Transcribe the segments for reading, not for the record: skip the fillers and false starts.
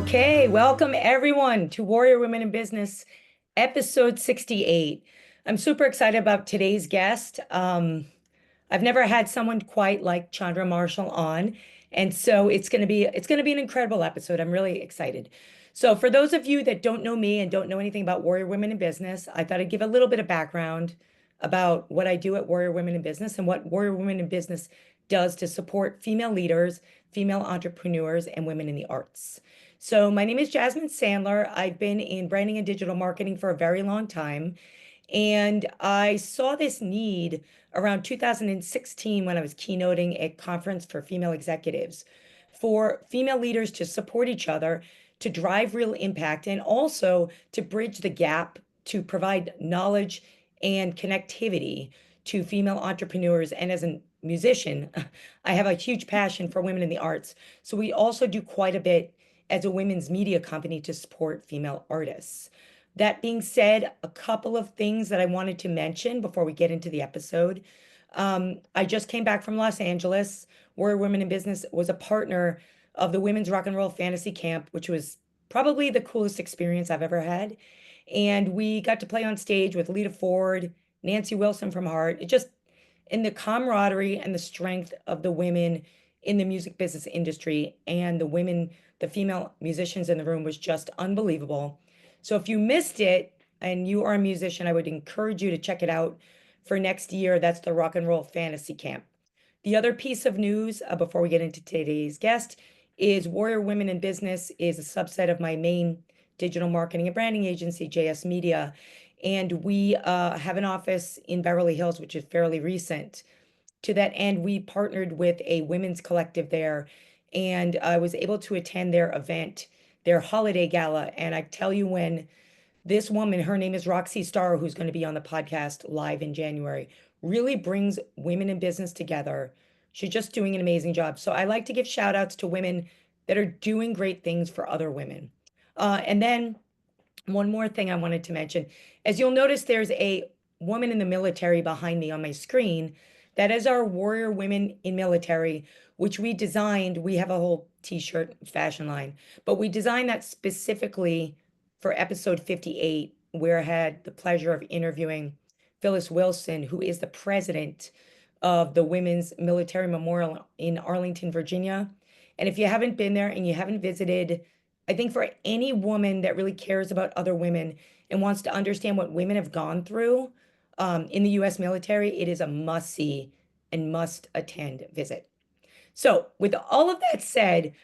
Okay, welcome everyone to Warrior Women in Business, episode 68. I'm super excited about today's guest. I've never had someone quite like Chandra Marshall on, and so it's gonna be an incredible episode. I'm really excited. So for those of you that don't know me and don't know anything about Warrior Women in Business, I thought I'd give a little bit of background about what I do at Warrior Women in Business and what Warrior Women in Business does to support female leaders, female entrepreneurs, and women in the arts. So my name is Jasmine Sandler. I've been in branding and digital marketing for a very long time. And I saw this need around 2016 when I was keynoting a conference for female executives for female leaders to support each other, to drive real impact, and also to bridge the gap to provide knowledge and connectivity to female entrepreneurs. And as a musician, I have a huge passion for women in the arts. So we also do quite a bit as a women's media company to support female artists. That being said, a couple of things that I wanted to mention before we get into the episode. I just came back from Los Angeles, where Women in Business was a partner of the Women's Rock and Roll Fantasy Camp, which was probably the coolest experience I've ever had. And we got to play on stage with Lita Ford, Nancy Wilson from Heart. It just, in the camaraderie and the strength of the women in the music business industry and the women, the female musicians in the room was just unbelievable. So if you missed it and you are a musician, I would encourage you to check it out for next year. That's the Rock and Roll Fantasy Camp. The other piece of news before we get into today's guest is Warrior Women in Business is a subset of my main digital marketing and branding agency, JS Media. And we have an office in Beverly Hills, which is fairly recent. To that end, we partnered with a women's collective there, and I was able to attend their event, their holiday gala. And I tell you, when this woman, her name is Roxy Starr, who's going to be on the podcast live in January, really brings women in business together. She's just doing an amazing job. So I like to give shout outs to women that are doing great things for other women. And then one more thing I wanted to mention. As you'll notice, there's a woman in the military behind me on my screen. That is our Warrior Women in Military, which we designed. We have a whole t-shirt fashion line, but we designed that specifically for episode 58, where I had the pleasure of interviewing Phyllis Wilson, who is the president of the Women's Military Memorial in Arlington, Virginia. And if you haven't been there and you haven't visited, I think for any woman that really cares about other women and wants to understand what women have gone through in the US military, it is a must see and must attend visit. So, with all of that said,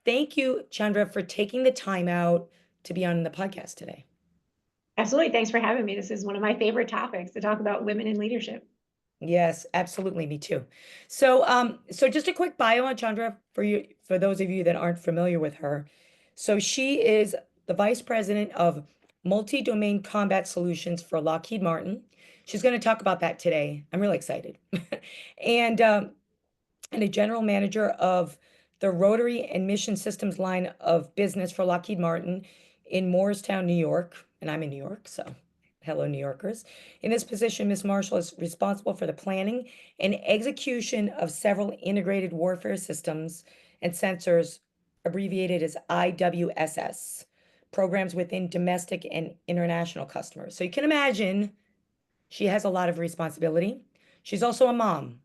thank you, Chandra, for taking the time out to be on the podcast today. Absolutely. Thanks for having me. This is one of my favorite topics to talk about women in leadership. Yes, absolutely. Me too. So just a quick bio on Chandra for you, for those of you that aren't familiar with her. So she is the vice president of multi-domain combat solutions for Lockheed Martin. She's going to talk about that today. I'm really excited. and and a general manager of the Rotary and Mission Systems line of business for Lockheed Martin in Morristown, New York. And I'm in New York, so hello, New Yorkers. In this position, Ms. Marshall is responsible for the planning and execution of several integrated warfare systems and sensors, abbreviated as IWSS, programs within domestic and international customers. So you can imagine she has a lot of responsibility. She's also a mom,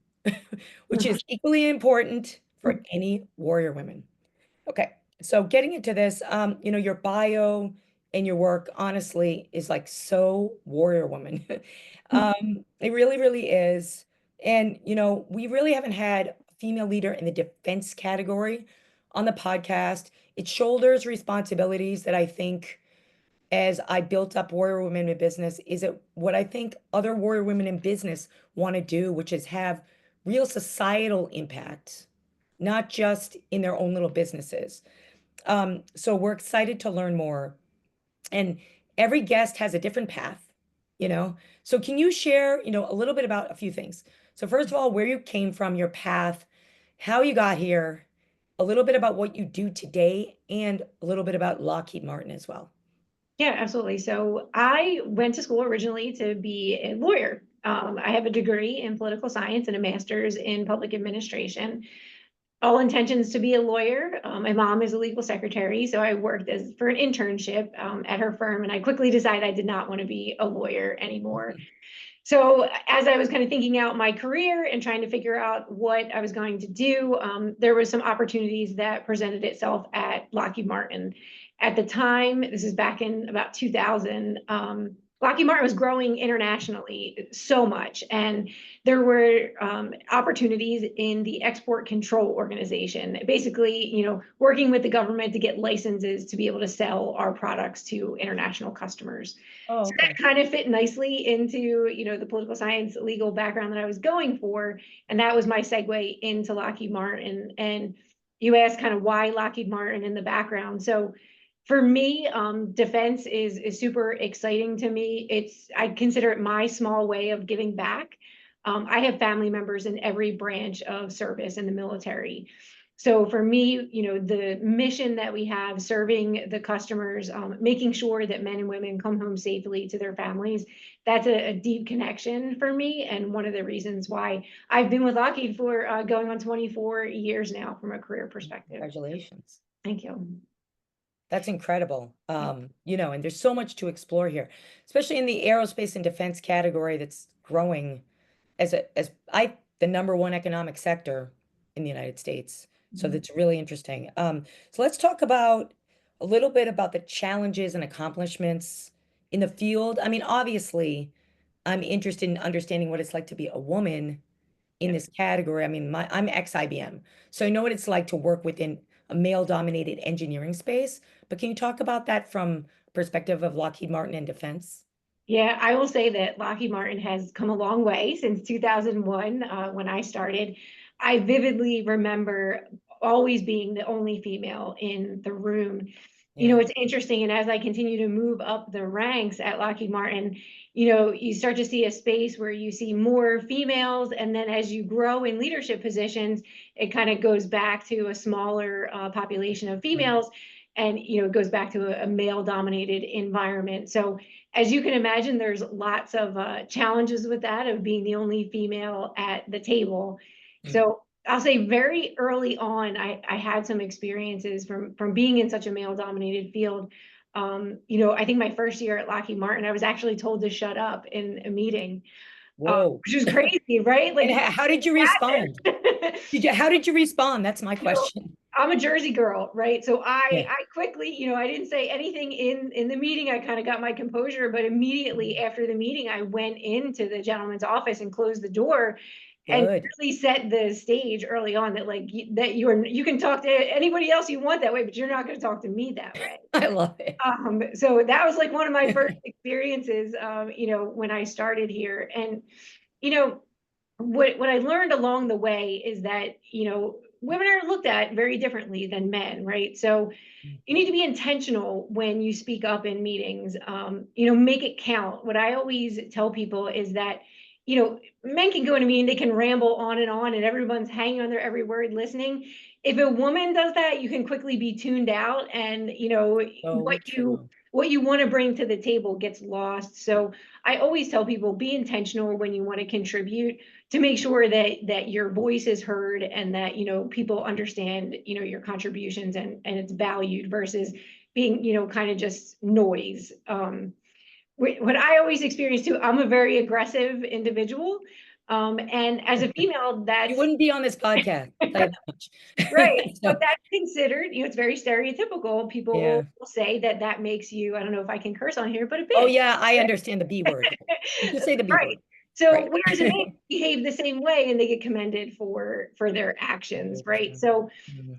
which is equally important for any warrior women. Okay, so getting into this, your bio and your work honestly is like so warrior woman. It really, really is. And we really haven't had a female leader in the defense category on the podcast. It shoulders responsibilities that I think, as I built up Warrior Women in Business, is it what I think other warrior women in business want to do, which is have real societal impact, not just in their own little businesses. So we're excited to learn more. And every guest has a different path, you know. So can you share, a little bit about a few things? So first of all, where you came from, your path, how you got here, a little bit about what you do today, and a little bit about Lockheed Martin as well. Yeah, absolutely. So I went to school originally to be a lawyer. I have a degree in political science and a master's in public administration. all intentions to be a lawyer. My mom is a legal secretary, so I worked for an internship at her firm, and I quickly decided I did not want to be a lawyer anymore. So as I was kind of thinking out my career and trying to figure out what I was going to do, there was some opportunities that presented itself at Lockheed Martin. At the time, this is back in about 2000, Lockheed Martin was growing internationally so much, and there were opportunities in the export control organization, basically, working with the government to get licenses to be able to sell our products to international customers. Oh, So okay. that kind of fit nicely into, the political science legal background that I was going for. And that was my segue into Lockheed Martin. And you asked kind of why Lockheed Martin in the background. So for me, defense is super exciting to me. I consider it my small way of giving back. I have family members in every branch of service in the military. So for me, the mission that we have, serving the customers, making sure that men and women come home safely to their families, that's a deep connection for me. And one of the reasons why I've been with Lockheed for going on 24 years now from a career perspective. Congratulations. Thank you. That's incredible. And there's so much to explore here, especially in the aerospace and defense category that's growing as the number one economic sector in the United States. So that's really interesting. So let's talk about a little bit about the challenges and accomplishments in the field. I mean, obviously, I'm interested in understanding what it's like to be a woman in this category. I mean, I'm ex-IBM, so I know what it's like to work within a male-dominated engineering space. But can you talk about that from perspective of Lockheed Martin and defense? Yeah, I will say that Lockheed Martin has come a long way since 2001, when I started. I vividly remember always being the only female in the room. Yeah. It's interesting, and as I continue to move up the ranks at Lockheed Martin, you start to see a space where you see more females, and then as you grow in leadership positions, it kind of goes back to a smaller population of females, and it goes back to a male-dominated environment. So as you can imagine, there's lots of challenges with that, of being the only female at the table. So I'll say very early on, I had some experiences from being in such a male-dominated field. I think my first year at Lockheed Martin, I was actually told to shut up in a meeting, Whoa. which is crazy, right? And Like, how did you respond? How did you respond? That's my you know, question. I'm a Jersey girl, right? So Yeah. I quickly, I didn't say anything in the meeting. I kind of got my composure, but immediately after the meeting, I went into the gentleman's office and closed the door, and Good. really set the stage early on that, like, that you can talk to anybody else you want that way, but you're not going to talk to me that way. I love it. So that was like one of my first experiences, when I started here. And you know what I learned along the way is that, women are looked at very differently than men, right? So you need to be intentional when you speak up in meetings. Make it count. What I always tell people is that, men can go in a meeting, they can ramble on, and everyone's hanging on their every word, listening. If a woman does that, you can quickly be tuned out, and So true. what you want to bring to the table gets lost. So I always tell people, be intentional when you want to contribute, to make sure that your voice is heard, and that people understand your contributions, and it's valued, versus being kind of just noise. What I always experience too, I'm a very aggressive individual, and as a female, You that's wouldn't be on this podcast, I'll tell you that right. much. But So, that's considered, it's very stereotypical. People yeah. will say that makes you, I don't know if I can curse on here, but a Oh, bitch. yeah, I understand the B word. You just say the B Right. word. So Right. whereas a man behave the same way, and they get commended for their actions, Very right? true. So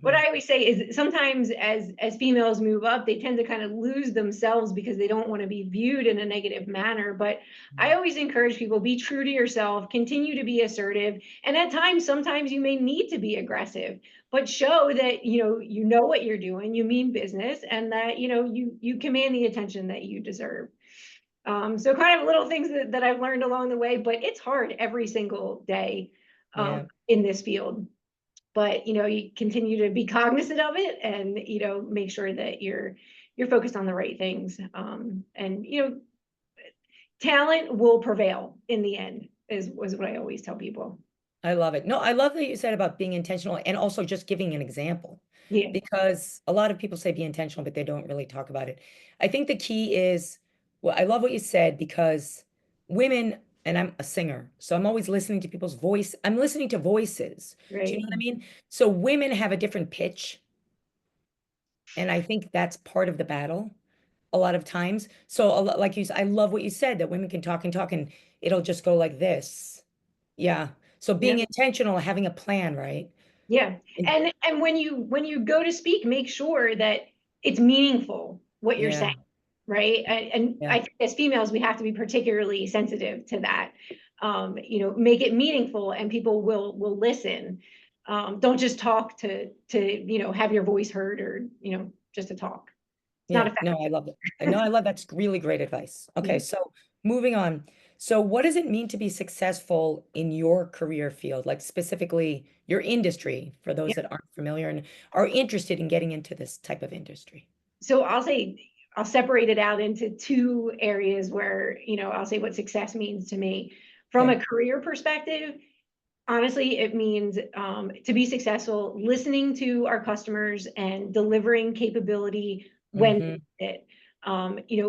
what Mhm. I always say is, sometimes as females move up, they tend to kind of lose themselves because they don't want to be viewed in a negative manner. But I always encourage people, be true to yourself, continue to be assertive, and at times, sometimes you may need to be aggressive, but show that you know what you're doing, you mean business, and that you command the attention that you deserve. So kind of little things that I've learned along the way, but it's hard every single day Yeah. in this field. But you continue to be cognizant of it, and make sure that you're focused on the right things. And talent will prevail in the end, is what I always tell people. I love it. No, I love that you said about being intentional and also just giving an example Yeah, because a lot of people say be intentional, but they don't really talk about it. I think the key is, well, I love what you said because women, and I'm a singer, so I'm always listening to people's voice. I'm listening to voices. Do you know right. what I mean? So women have a different pitch, and I think that's part of the battle a lot of times. So like you said, I love what you said that women can talk and talk and it'll just go like this. Yeah. So being Yep. intentional, having a plan, right? Yeah. And And when you go to speak, make sure that it's meaningful what you're saying, yeah, right? And yeah, I think as females, we have to be particularly sensitive to that. Make it meaningful and people will listen. Don't just talk to have your voice heard or just to talk. It's not yeah. No, I effective. love it. I know I love that's really great advice. Okay, Yeah. so moving on. So what does it mean to be successful in your career field, like specifically your industry, for those that aren't familiar and are interested in getting into this type of industry? So I'll say I'll separate it out into two areas where, I'll say what success means to me. From a Okay. career perspective, honestly, it means to be successful, listening to our customers and delivering capability when Mm-hmm. it.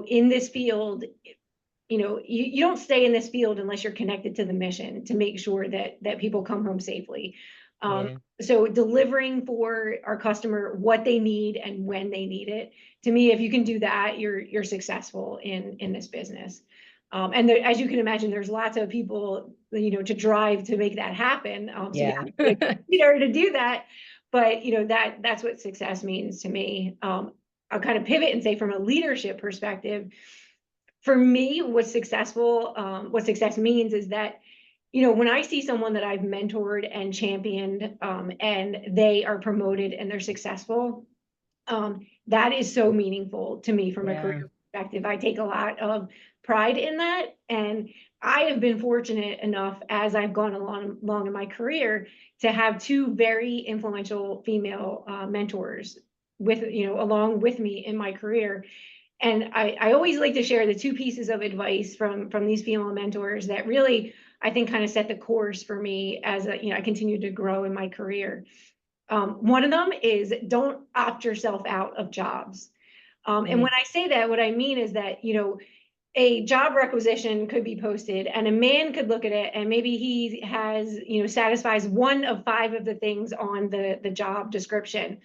In this field, you don't stay in this field unless you're connected to the mission to make sure that people come home safely. Um, Yeah. so delivering for our customer what they need and when they need it. To me, if you can do that, you're successful in this business. And there, as you can imagine, there's lots of people, to drive to make that happen. So you Yeah. have to be a good leader to do that. But that's what success means to me. I'll kind of pivot and say from a leadership perspective, for me, what success means is that, when I see someone that I've mentored and championed, and they are promoted and they're successful, that is so meaningful to me from a Yeah. career perspective. I take a lot of pride in that. And I have been fortunate enough as I've gone along in my career to have two very influential female mentors along with me in my career. And I always like to share the two pieces of advice from these female mentors that really, I think, kind of set the course for me as I continue to grow in my career. One of them is don't opt yourself out of jobs. And Mm. when I say that, what I mean is that, a job requisition could be posted and a man could look at it and maybe he has, satisfies one of five of the things on the job description.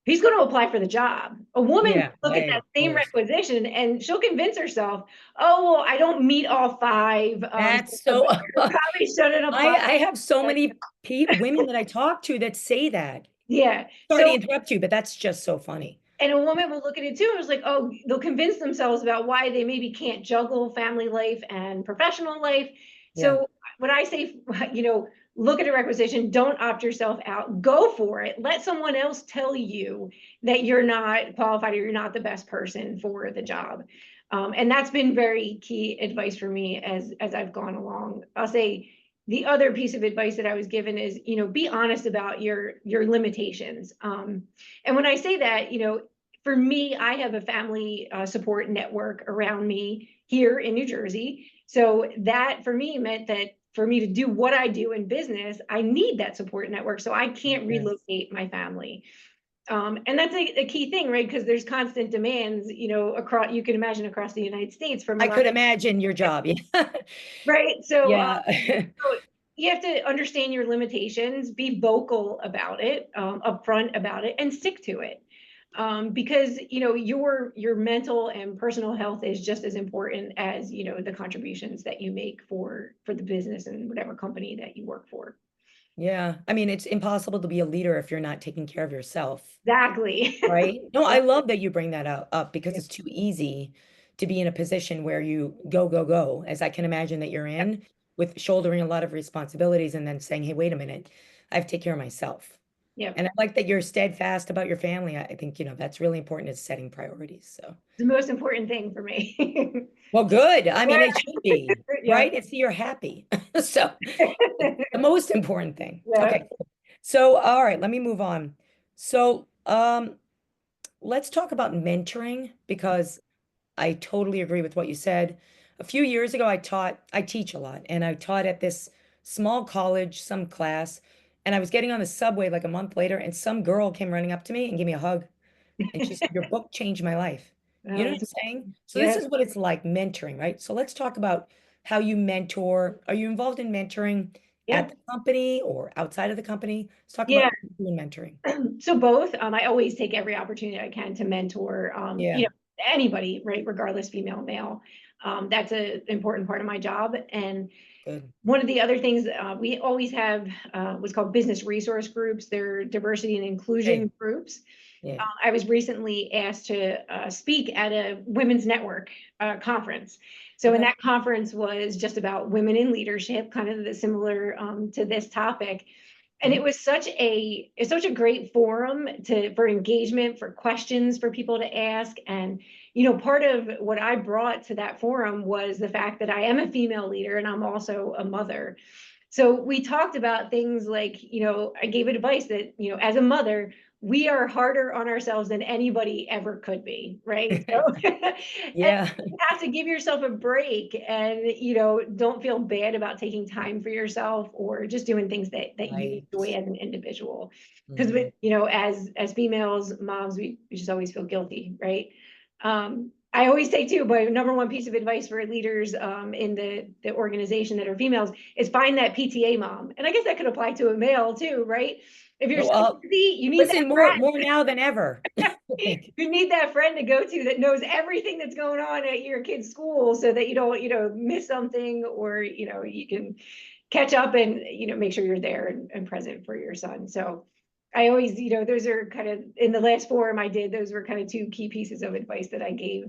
He's going to apply for the job. A woman Yeah. look at Hey, that of same course. requisition and she'll convince herself, oh, well, I don't meet all five. That's So so probably shouldn't I apply. I have so many women that I talk to that say that. Yeah. Sorry to So, interrupt you, but that's just so funny. and a woman will look at it too and it's like, oh, they'll convince themselves about why they maybe can't juggle family life and professional life. Yeah. So when I say, look at a requisition, don't opt yourself out, go for it. Let someone else tell you that you're not qualified or you're not the best person for the job. And that's been very key advice for me as I've gone along. I'll say the other piece of advice that I was given is, be honest about your limitations. And when I say that, for me, I have a family support network around me here in New Jersey. So that for me meant that for me to do what I do in business, I need that support network. So I can't Yes. relocate my family. And that's a key thing, right? Because there's constant demands, across, you can imagine across the United States from a I lot, could imagine your job. Yeah. right? So, Yeah. so you have to understand your limitations, be vocal about it, upfront about it, and stick to it. Because your mental and personal health is just as important as the contributions that you make for the business and whatever company that you work for. Yeah. I mean, it's impossible to be a leader if you're not taking care of yourself. Exactly. Right? No, I Yeah, love that you bring that up because it's too easy to be in a position where you go, go, go, as I can imagine that you're in, with shouldering a lot of responsibilities and then saying, hey, wait a minute, I have to take care of myself. yeah. And I like that you're steadfast about your family. I think, that's really important is setting priorities. So, The most important thing for me. well, good. I mean, it should be, Yeah. right? It's you're happy. So, it's the most important thing. Yeah. Okay. So, all right, let me move on. So, let's talk about mentoring because I totally agree with what you said. A few years ago, I teach a lot, and I taught at this small college, some class, and I was getting on the subway like a month later, and some girl came running up to me and gave me a hug. And she said, "Your book changed my life." You Oh, know what that's I'm saying? So this yeah, is what it's like mentoring, right? So let's talk about how you mentor. Are you involved in mentoring yeah, at the company or outside of the company? Let's talk about yeah. what you do in mentoring. So both. I always take every opportunity I can to mentor. Yeah, Anybody, right, regardless, female, male. That's an important part of my job. And good. one of the other things we always have what's called business resource groups. They're diversity and Okay. inclusion groups. Yeah. I was recently asked to speak at a women's network conference. So, and Okay. that conference was just about women in leadership, kind of similar to this topic. And Mhm. it's such a great forum for engagement, for questions for people to ask. And part of what I brought to that forum was the fact that I am a female leader and I'm also a mother. So we talked about things like, I gave advice that, as a mother, we are harder on ourselves than anybody ever could be, right? So, and Yeah. you have to give yourself a break and, don't feel bad about taking time for yourself or just doing things that you Right. enjoy as an individual. Because Mhm. as females, moms, we just always feel guilty, right? I always say too, my number one piece of advice for leaders in the organization that are females is find that PTA mom. And I guess that could apply to a male too, right? If you're No, so busy, you need that listen, more now than ever. I friend. think. You need that friend to go to that knows everything that's going on at your kid's school so that you don't, miss something or, you can catch up and, make sure you're there and present for your son. So I always, those are kind of in the last forum I did, those were kind of two key pieces of advice that I gave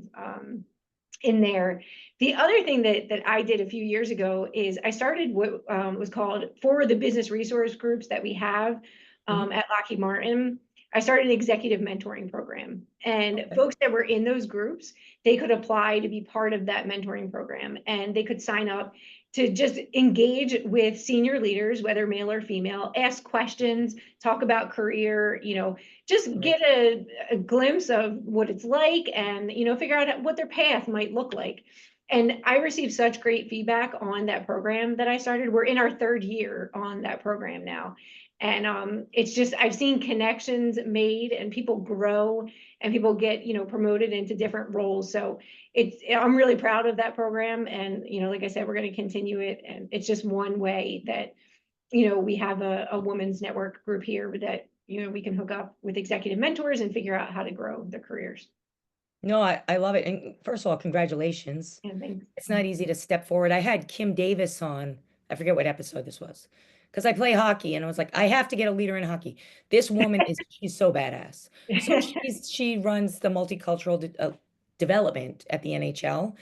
in there. The other thing that I did a few years ago is I started what was called for the business resource groups that we have Mhm. at Lockheed Martin. I started an executive mentoring program, and Okay. folks that were in those groups, they could apply to be part of that mentoring program, and they could sign up to just engage with senior leaders, whether male or female, ask questions, talk about career, just Right. get a glimpse of what it's like and figure out what their path might look like. And I received such great feedback on that program that I started. We're in our third year on that program now. And it's just I've seen connections made and people grow and people get promoted into different roles. So I'm really proud of that program. And like I said, we're going to continue it. And it's just one way that we have a women's network group here that, we can hook up with executive mentors and figure out how to grow their careers. No, I love it. And first of all, congratulations. And things. It's not easy to step forward. I had Kim Davis on, I forget what episode this was, because I play hockey and I was like, I have to get a leader in hockey. This woman she's so badass. So she runs the multicultural development at the NHL,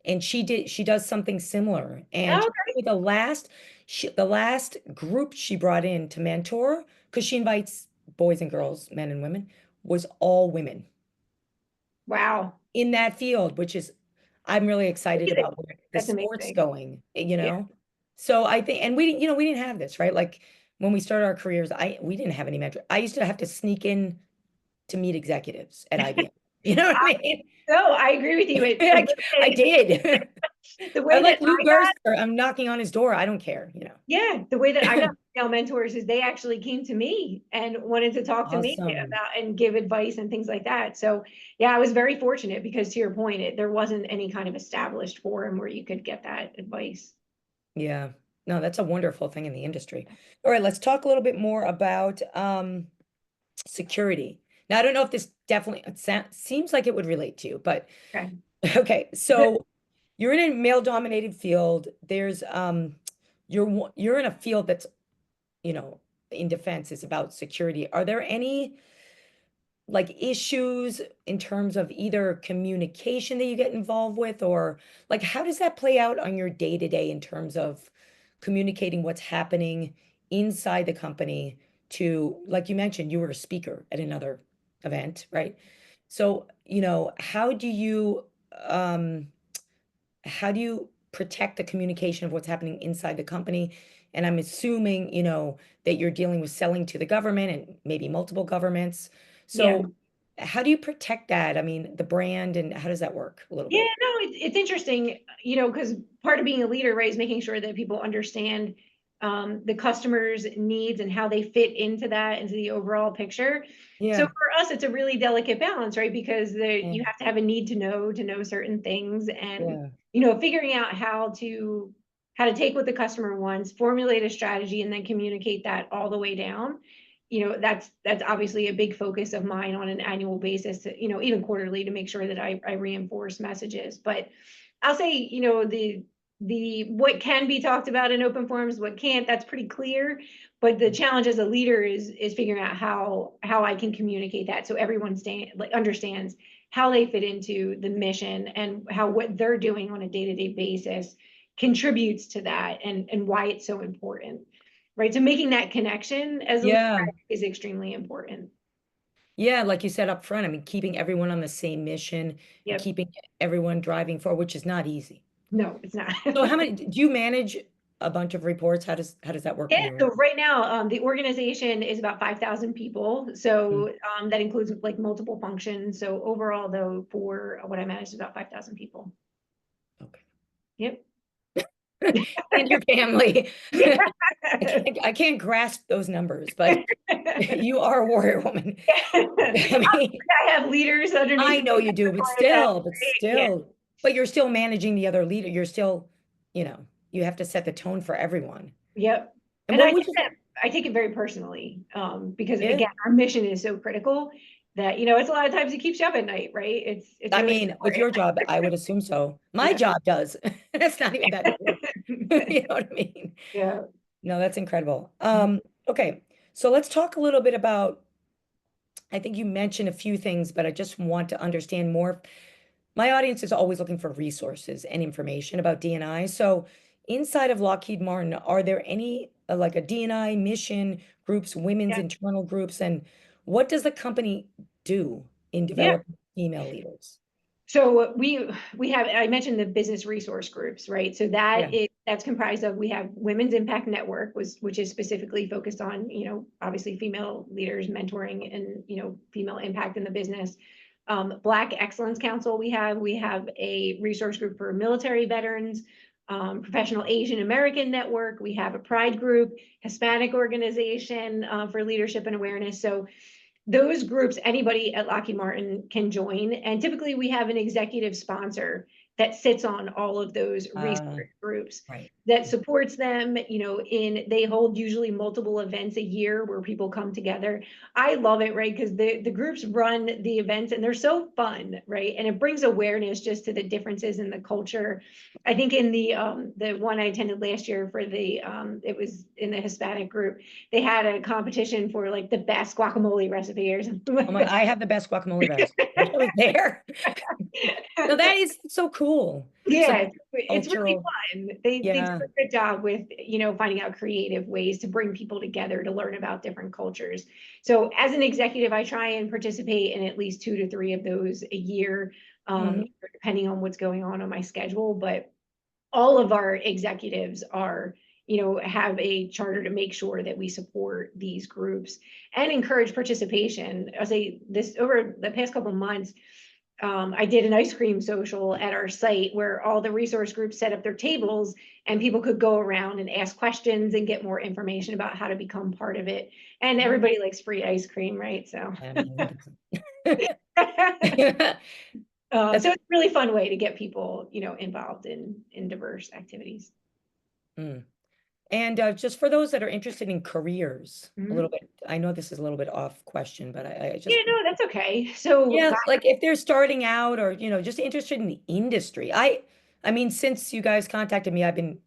and she does something similar. And Oh, the last group she brought in to mentor, because she invites boys and girls, men and women, was all women wow. in that field, which is I'm really excited about where the That's sport's amazing. going, Yeah. So I think, and we didn't have this, right? Like when we started our careers, we didn't have any mentor. I used to have to sneak in to meet executives at IBM. You know what I mean? No, I agree with you. Like I did. The I'm way that like Lou Gerstner. I'm knocking on his door. I don't care. yeah, the way that I got female mentors is they actually came to me and wanted to talk to me Awesome. about and give advice and things like that. So yeah, I was very fortunate because to your point, there wasn't any kind of established forum where you could get that advice. Yeah. No, that's a wonderful thing in the industry. All right, let's talk a little bit more about security. Now, I don't know if this definitely seems like it would relate to you, but Okay. okay. So you're in a male-dominated field. There's you're in a field that's, you know, in defense is about security. Are there any like issues in terms of either communication that you get involved with, or like how does that play out on your day-to-day in terms of communicating what's happening inside the company to, like you mentioned, you were a speaker at another event, right? So, um how do you protect the communication of what's happening inside the company? And I'm assuming, that you're dealing with selling to the government and maybe multiple governments. Yeah. So how do you protect that? I mean, the brand, and how does that work a little Yeah, bit? no, it's interesting, because part of being a leader, right, is making sure that people understand, the customer's needs and how they fit into that, into the overall picture. So Yeah. for us, it's a really delicate balance, right? Because Yeah. you have to have a need to know certain things, and Yeah. figuring out how to take what the customer wants, formulate a strategy, and then communicate that all the way down. That's obviously a big focus of mine on an annual basis, even quarterly, to make sure that I reinforce messages. But I'll say, the what can be talked about in open forums, what can't, that's pretty clear. But the challenge as a leader is figuring out how I can communicate that so everyone understands how they fit into the mission, and how what they're doing on a day-to-day basis contributes to that, and why it's so important. Right. So making that connection as a leader Yeah. is extremely important. Yeah, like you said up front, I mean, keeping everyone on the same mission and Yep. keeping everyone driving forward, which is not easy. No, it's not. So how many do you manage a bunch of reports? How does that work in Yeah, your so right now, the organization is about 5,000 people. Mm, So that includes like multiple functions. So overall, though, for what I manage is about 5,000 people. okay. Yep. And your family. Yeah. I can't grasp those numbers, but you are a warrior woman. I mean, I have leaders underneath I me know you that do, but support that, still, right? Yeah. you're still managing the other leader. You're still, you have to set the tone for everyone. Yep. And And what would you, I take it very personally, because yeah, again, our mission is so critical that, it's a lot of times it keeps you up at night, right? It's I really mean, with important. your job, I would assume so. My Yeah. job does. It's not even that true. You know what I mean? Yeah. No, that's incredible. Okay, so let's talk a little bit about, I think you mentioned a few things, but I just want to understand more. My audience is always looking for resources and information about D&I. So inside of Lockheed Martin, are there any like a D&I mission groups, women's Yeah. internal groups, and what does the company do in Yeah. developing female leaders? So we have, I mentioned the business resource groups, right? So Yeah. that's comprised of, we have Women's Impact Network, which is specifically focused on, obviously female leaders, mentoring, and, female impact in the business. Black Excellence Council, we have a resource group for military veterans, Professional Asian American Network. We have a Pride group, Hispanic organization, for leadership and awareness. So those groups, anybody at Lockheed Martin can join. And typically we have an executive sponsor that sits on all of those Uh, research groups right. that supports them, they hold usually multiple events a year where people come together. I love it, right? Because the groups run the events and they're so fun, right? And it brings awareness just to the differences in the culture. I think in the one I attended last year for it was in the Hispanic group, they had a competition for like the best guacamole recipe or something Oh like my, that. I have the best guacamole recipe. I wish I was there. No, that is so cool. So Yeah, it's really cultural, fun. They do yeah. a good job with, finding out creative ways to bring people together to learn about different cultures. So as an executive, I try and participate in at least 2 to 3 of those a year, Mhm. depending on what's going on my schedule. But all of our executives are, have a charter to make sure that we support these groups and encourage participation. I'll say this, over the past couple of months, I did an ice cream social at our site where all the resource groups set up their tables and people could go around and ask questions and get more information about how to become part of it. And Oh, everybody likes free ice cream, right? So, I mean, so that's it's a really fun way to get people, involved in diverse activities. mm. And just for those that are interested in careers, a little Mhm. bit, I know this is a little bit off question, but I Yeah, just, no, that's okay. So, yeah, like if they're starting out or, just interested in the industry. I mean, since you guys contacted me, I've been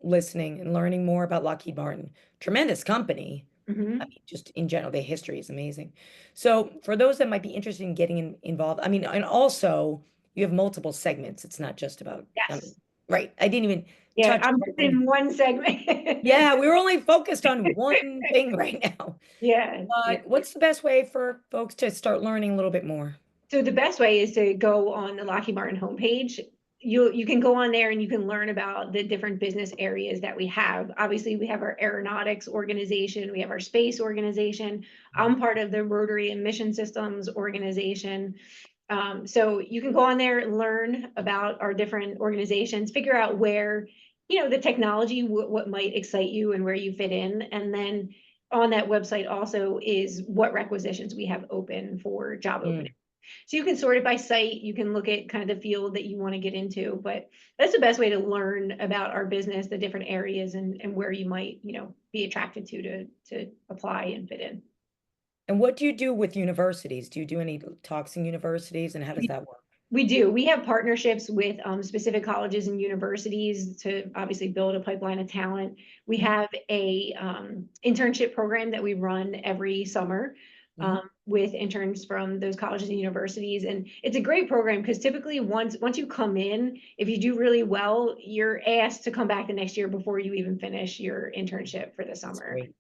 listening and learning more about Lockheed Martin. Tremendous company. I mhm. mean, just in general, the history is amazing. So for those that might be interested in getting involved, I mean, and also you have multiple segments. It's not just about, Yes. right. I didn't even Yeah, touch I'm just on, in one segment. yeah, we were only focused on one thing right now. Yeah, yeah. But what's the best way for folks to start learning a little bit more? So the best way is to go on the Lockheed Martin homepage. You can go on there and you can learn about the different business areas that we have. Obviously, we have our aeronautics organization, we have our space organization. I'm part of the Rotary and Mission Systems organization. So you can go on there and learn about our different organizations, figure out where the technology, what might excite you and where you fit in. And then on that website also is what requisitions we have open for job openings. So you can sort it by site, you can look at kind of the field that you want to get into, but that's the best way to learn about our business, the different areas and where you might, be attracted to apply and fit in. And what do you do with universities? Do you do any talks in universities, and how does We, that work? we do. We have partnerships with specific colleges and universities to obviously build a pipeline of talent. We Mhm. have a internship program that we run every summer Mhm. with interns from those colleges and universities. And it's a great program because typically once you come in, if you do really well, you're asked to come back the next year before you even finish your internship for the That's summer. great.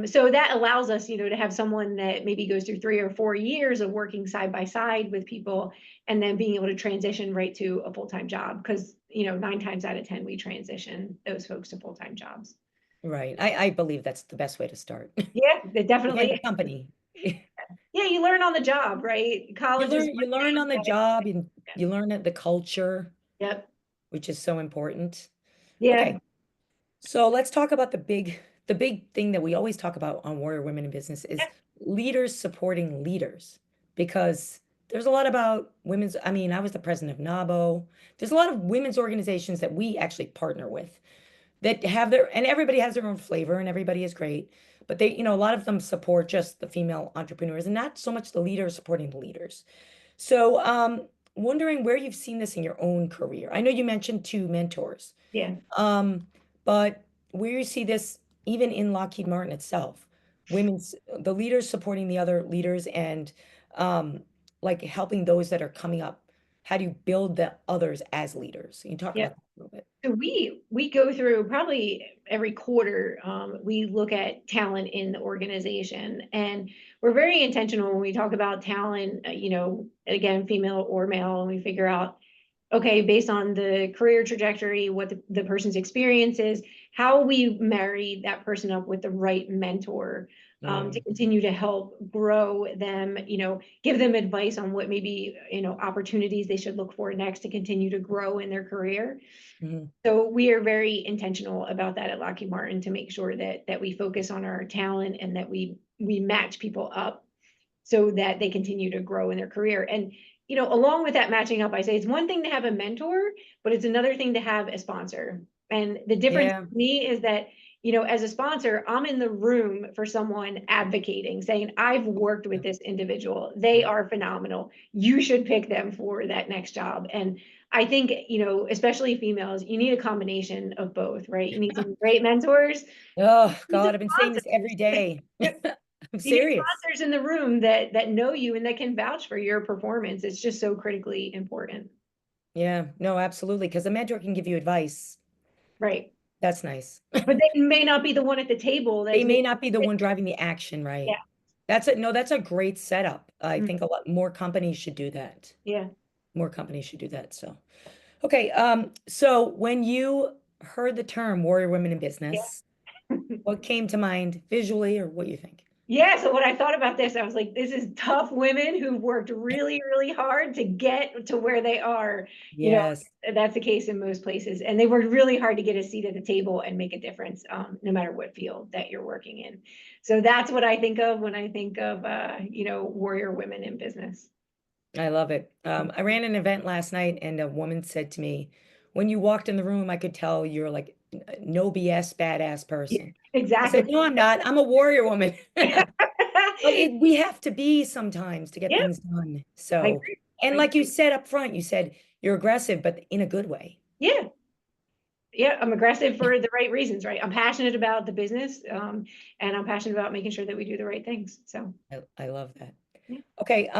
So that allows us, to have someone that maybe goes through 3 or 4 years of working side by side with people and then being able to transition right to a full-time job. Because, 9 times out of 10, we transition those folks to full-time jobs. Right. I believe that's the best way to start. Yeah, it And definitely. the company. Yeah, you learn on the job, right? College is You one learn on the thing. job, and you learn the culture, Yep. which is so important. Yeah. Okay, so let's talk about the big thing that we always talk about on Warrior Women in Business is leaders supporting leaders, because there's a lot about women's, I mean, I was the president of NABO. There's a lot of women's organizations that we actually partner with that have their, and everybody has their own flavor and everybody is great, but they, a lot of them support just the female entrepreneurs and not so much the leaders supporting the leaders. So, wondering where you've seen this in your own career. I know you mentioned two mentors, Yeah. um, but where you see this even in Lockheed Martin itself, the leaders supporting the other leaders and um, like helping those that are coming up. How do you build the others as leaders? Can you talk Yeah. about that a little bit? So we go through probably every quarter, we look at talent in the organization, and we're very intentional when we talk about talent, again, female or male, and we figure out, okay, based on the career trajectory, what the person's experience is, how we marry that person up with the right mentor to Mm, continue to help grow them, give them advice on what maybe, opportunities they should look for next to continue to grow in their career. mhm, So we are very intentional about that at Lockheed Martin to make sure that we focus on our talent and that we match people up so that they continue to grow in their career. And along with that matching up, I say it's one thing to have a mentor, but it's another thing to have a sponsor. And the difference yeah. for me is that, as a sponsor, I'm in the room for someone advocating, saying, I've worked with this individual. They Right. are phenomenal. You should pick them for that next job. And I think, especially females, you need a combination of both, right? You need some great mentors, Oh you need some God, I've been saying this every sponsors. day. I'm You need serious. sponsors in the room that know you and that can vouch for your performance. It's just so critically important. Yeah, no, absolutely. Because a mentor can give you advice. Right. That's nice. But they may not be the one at the table They that's may making not be the it. one driving the action, Yeah. right? That's a great setup. I Mm, think a lot more companies should do that. yeah. More companies should do that. So, okay. So when you heard the term warrior women in business, Yeah. what came to mind visually, or what you think? Yeah, so when I thought about this, I was like, this is tough women who've worked really, really hard to get to where they are. You know, Yes, that's the case in most places. And they worked really hard to get a seat at the table and make a difference, no matter what field that you're working in. So that's what I think of when I think of, warrior women in business. I love it. I ran an event last night, and a woman said to me, "When you walked in the room, I could tell you're like no BS badass Yeah, person." I said, exactly. "No, I'm not. I'm a warrior woman." But we have to be sometimes to get Yeah, things done. I So, agree. and I, like you said up front, you said you're aggressive, but in a good way. yeah, yeah, I'm aggressive for the right reasons, right? I'm passionate about the business, and I'm passionate about making sure that we do the right things. So, I love that. yeah. Okay,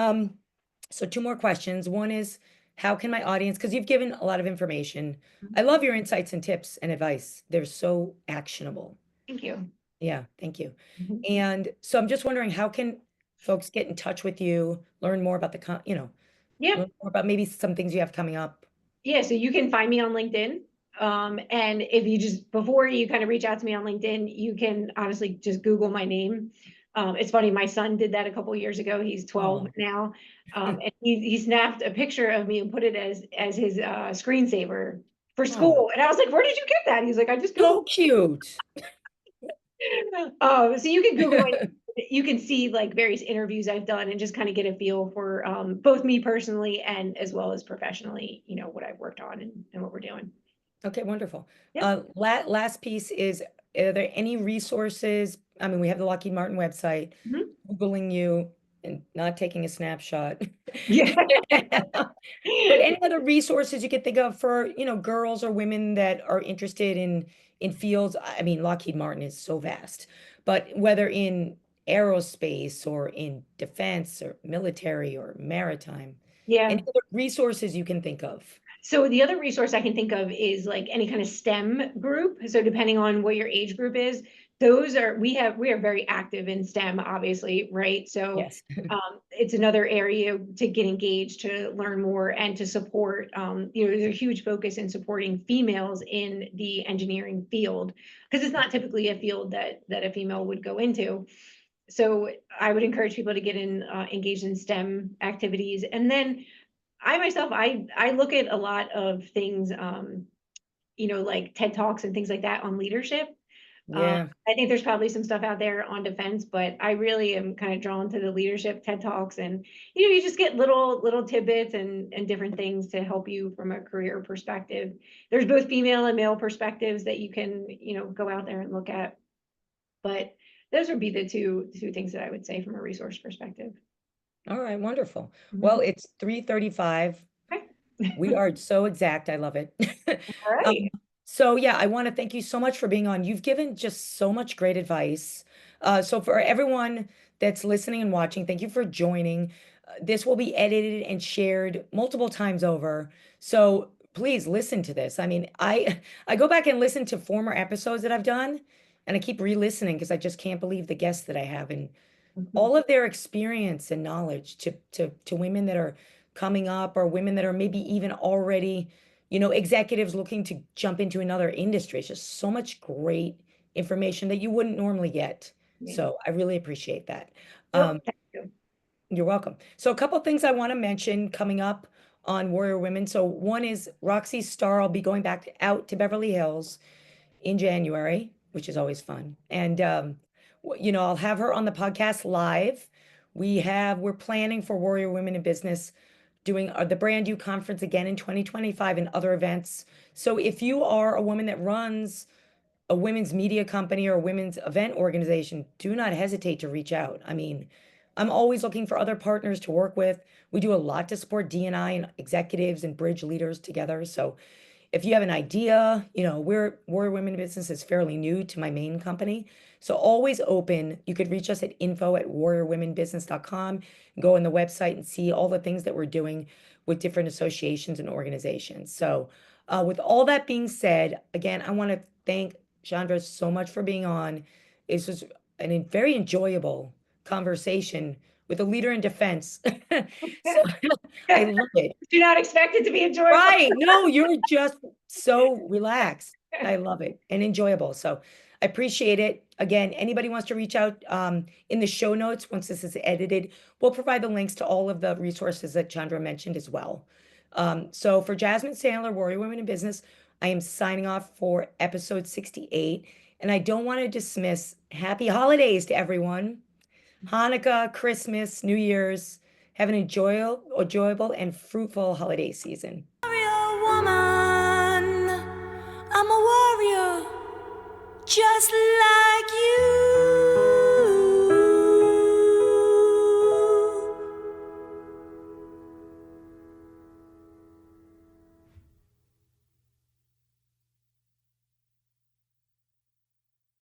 so two more questions. One is, how can my audience, because you've given a lot of information. I love your insights and tips and advice. They're so actionable. Thank you. Yeah, thank you. Mhm. And so I'm just wondering, how can folks get in touch with you, learn more about Yeah, learn more about maybe some things you have coming up? yeah. So you can find me on LinkedIn. And if you just before you kind of reach out to me on LinkedIn, you can honestly just Google my name. It's funny, my son did that a couple of years ago. He's 12 Oh, now. And he snapped a picture of me and put it as his screensaver for Oh, school. And I was like, where did you get that? He's like, I just Googled. so cute. So you can Google it. You can see like various interviews I've done and just kind of get a feel for both me personally and as well as professionally, what I've worked on and what we're doing. Okay, wonderful. Yep. Last piece is, are there any resources? I mean, we have the Lockheed Martin website, Mhm. Googling you and not taking a snapshot. Yeah. But any other resources you could think of for, girls or women that are interested in fields? I mean, Lockheed Martin is so vast, but whether in aerospace or in defense or military or maritime, Yeah. any other resources you can think of? So the other resource I can think of is like any kind of STEM group. So depending on what your age group is, we are very active in STEM, obviously, right? So Yes. it's another area to get engaged, to learn more, and to support. There's a huge focus in supporting females in the engineering field because it's not typically a field that a female would go into. So I would encourage people to get engaged in STEM activities, and then I myself, I look at a lot of things, like TED Talks and things like that on leadership. Yeah. I think there's probably some stuff out there on defense, but I really am kind of drawn to the leadership TED Talks, and you just get little tidbits and different things to help you from a career perspective. There's both female and male perspectives that you can, go out there and look at. But those would be the two things that I would say from a resource perspective. All right, wonderful. Well, Mhm. it's 3:35. Okay. We are so exact. I love it. All right. Um, so yeah, I want to thank you so much for being on. You've given just so much great advice. So for everyone that's listening and watching, thank you for joining. This will be edited and shared multiple times over. So please listen to this. I mean, I go back and listen to former episodes that I've done, and I keep re-listening because I just can't believe the guests that I have. And Mhm. all of their experience and knowledge to women that are coming up or women that are maybe even already, executives looking to jump into another industry. It's just so much great information that you wouldn't normally get. Yeah. So I really appreciate that. Well, Um, thank you. you're welcome. So a couple things I want to mention coming up on Warrior Women. So one is Roxy Starr. I'll be going back out to Beverly Hills in January, which is always fun. And I'll have her on the podcast live. We're planning for Warrior Women in Business doing the Brand New Conference again in 2025 and other events. So if you are a woman that runs a women's media company or a women's event organization, do not hesitate to reach out. I mean, I'm always looking for other partners to work with. We do a lot to support D&I and executives and bridge leaders together. So if you have an idea, we're Women in Business is fairly new to my main company. So always open. You could reach us at info@warriorwomenbusiness.com, go on the website and see all the things that we're doing with different associations and organizations. So with all that being said, again, I want to thank Chandra so much for being on. This was very enjoyable conversation with a leader in defense. So I love it. Do not expect it to be enjoyable. Right. No, you're just so relaxed. I love it and enjoyable. So I appreciate it. Again, anybody wants to reach out in the show notes, once this is edited, we'll provide the links to all of the resources that Chandra mentioned as well. So for Jasmine Sandler, Warrior Women in Business, I am signing off for episode 68. And I don't want to dismiss happy holidays to everyone. Hanukkah, Christmas, New Year's. Have an enjoyable and fruitful holiday season. Warrior woman, I'm a warrior just like you.